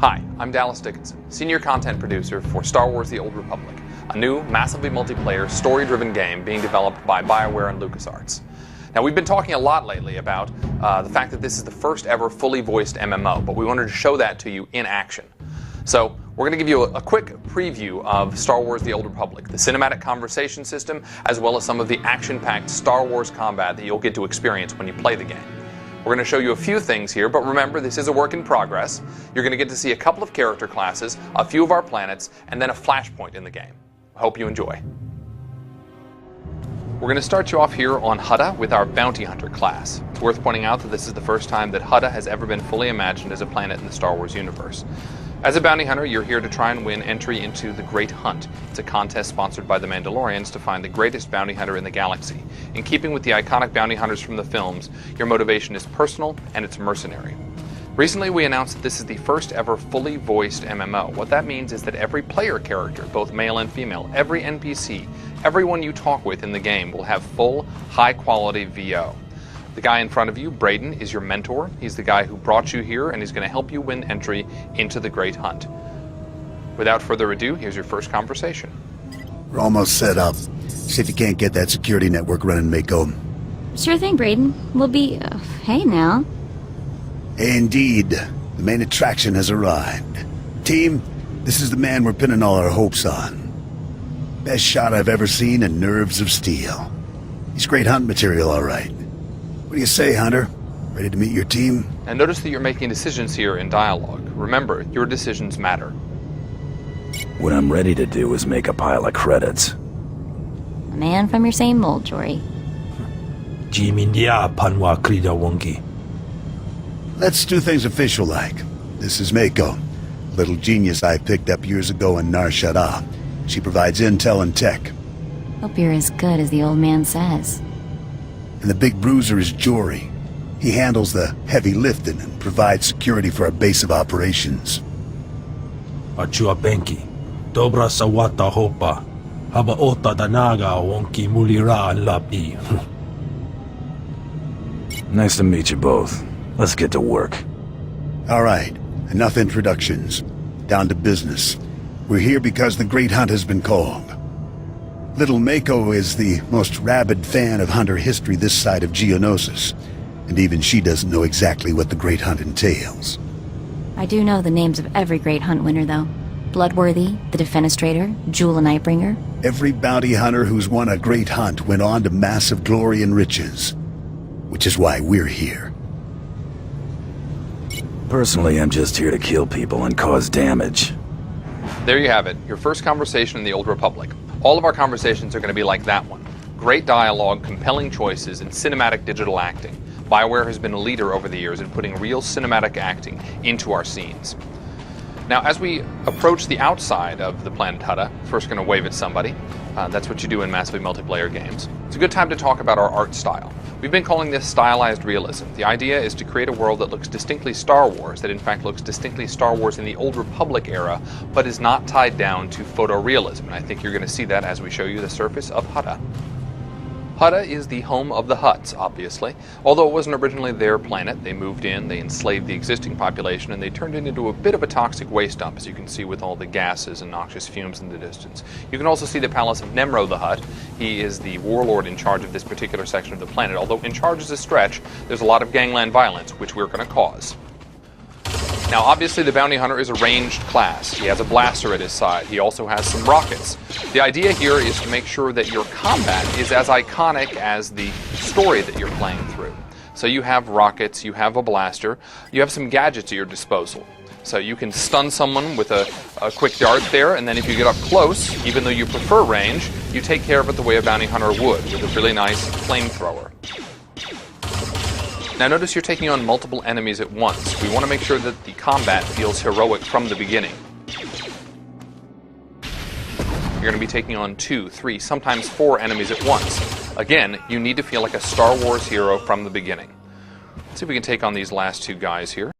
Hi, I'm Dallas Dickinson, Senior Content Producer for Star Wars The Old Republic, a new, massively multiplayer, story-driven game being developed by BioWare and LucasArts. Now, we've been talking a lot lately about the fact that this is the first ever fully voiced MMO, but we wanted to show that to you in action. So, we're going to give you a quick preview of Star Wars The Old Republic, the cinematic conversation system, as well as some of the action-packed Star Wars combat that you'll get to experience when you play the game. We're going to show you a few things here, but remember, this is a work in progress. You're going to get to see a couple of character classes, a few of our planets, and then a flashpoint in the game. Hope you enjoy. We're going to start you off here on Hutta with our Bounty Hunter class. It's worth pointing out that this is the first time that Hutta has ever been fully imagined as a planet in the Star Wars universe. As a bounty hunter, you're here to try and win entry into the Great Hunt. It's a contest sponsored by the Mandalorians to find the greatest bounty hunter in the galaxy. In keeping with the iconic bounty hunters from the films, your motivation is personal and it's mercenary. Recently, we announced that this is the first ever fully voiced MMO. What that means is that every player character, both male and female, every NPC, everyone you talk with in the game will have full, high-quality VO. The guy in front of you, Braden, is your mentor. He's the guy who brought you here, and he's going to help you win entry into the Great Hunt. Without further ado, here's your first conversation. We're almost set up. See if you can't get that security network running, Mako. Sure thing, Braden. We'll be... hey now. Indeed. The main attraction has arrived. Team, this is the man we're pinning all our hopes on. Best shot I've ever seen and nerves of steel. He's great hunt material, all right. What do you say, Hunter? Ready to meet your team? And notice that you're making decisions here in dialogue. Remember, your decisions matter. What I'm ready to do is make a pile of credits. A man from your same mold, Jory. Let's do things official-like. This is Mako, a little genius I picked up years ago in Nar Shaddaa. She provides intel and tech. Hope you're as good as the old man says. And the big bruiser is Jory. He handles the heavy lifting and provides security for our base of operations. Achua Benki, Dobra Sawata Hopa, Haba Ota Danaga Wonki Mulira Lapi. Nice to meet you both. Let's get to work. All right, enough introductions. Down to business. We're here because the Great Hunt has been called. Little Mako is the most rabid fan of hunter history this side of Geonosis, and even she doesn't know exactly what the Great Hunt entails. I do know the names of every Great Hunt winner, though. Bloodworthy, the Defenestrator, Jewel and Nightbringer. Every bounty hunter who's won a Great Hunt went on to massive glory and riches, which is why we're here. Personally, I'm just here to kill people and cause damage. There you have it, your first conversation in the Old Republic. All of our conversations are going to be like that one. Great dialogue, compelling choices, and cinematic digital acting. BioWare has been a leader over the years in putting real cinematic acting into our scenes. Now, as we approach the outside of the planet Hutta, first going to wave at somebody. That's what you do in massively multiplayer games. It's a good time to talk about our art style. We've been calling this stylized realism. The idea is to create a world that looks distinctly Star Wars, that in fact looks distinctly Star Wars in the Old Republic era, but is not tied down to photorealism. And I think you're going to see that as we show you the surface of Hutta. Hutta is the home of the Hutts, obviously. Although it wasn't originally their planet, they moved in, they enslaved the existing population, and they turned it into a bit of a toxic waste dump, as you can see with all the gases and noxious fumes in the distance. You can also see the palace of Nemro the Hutt. He is the warlord in charge of this particular section of the planet. Although in charge is a stretch, there's a lot of gangland violence, which we're going to cause. Now, obviously, the bounty hunter is a ranged class. He has a blaster at his side. He also has some rockets. The idea here is to make sure that your combat is as iconic as the story that you're playing through. So you have rockets, you have a blaster, you have some gadgets at your disposal. So you can stun someone with a quick dart there, and then if you get up close, even though you prefer range, you take care of it the way a bounty hunter would, with a really nice flamethrower. Now notice you're taking on multiple enemies at once. We want to make sure that the combat feels heroic from the beginning. You're going to be taking on 2, 3, sometimes 4 enemies at once. Again, you need to feel like a Star Wars hero from the beginning. Let's see if we can take on these last 2 guys here.